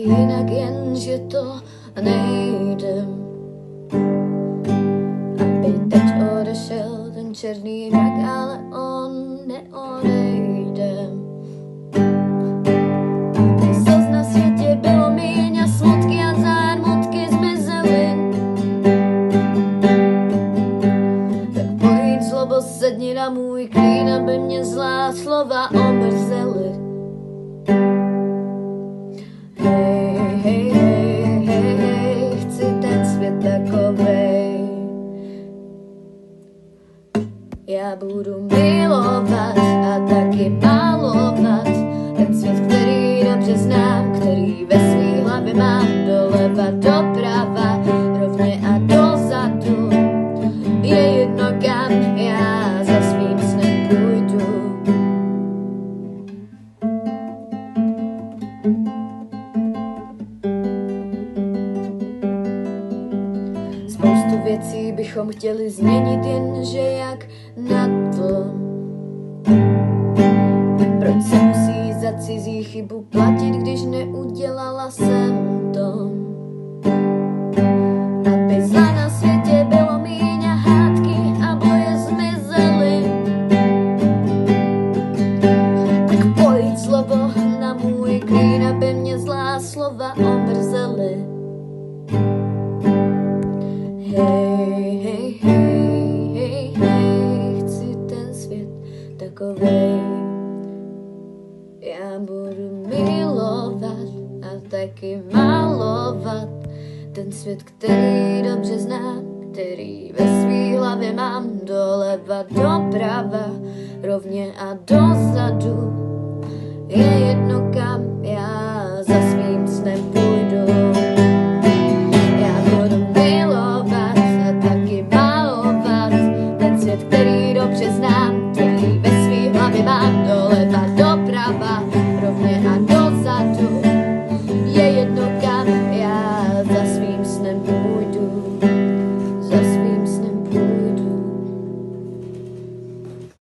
jinak, jenže to nejde. Aby teď odešel ten černý mrak, ale on neodejde. Aby slz na světě bylo míň a smutky a zármutky zmizely. Tak pojď zlobo, sedni na můj klín, aby mě zlá slova omrzely. Hej, hej, hej, hej, hej, chci ten svět takovej. Já budu milovat a taky malovat ten svět, který dobře znám, který ve svý hlavě mám, doleva, doprava, rovně a dozadu. Je jedno, kam já za svým snem půjdu. Spoustu věcí bychom chtěli změnit, jenže jak na to? Proč se musí za cizí chybu platit, když neudělala jsem to? Aby zla na světě bylo míň a hádky a boje zmizely. Tak pojď zlobo na můj klín, aby mě zlá slova omrzely. Hej, hej, hej, hej, hej, chci ten svět takovej. Já budu milovat a taky malovat ten svět, který dobře znám, který ve svý hlavě mám, doleva, doprava, rovně a dozadu. Je jedno, kam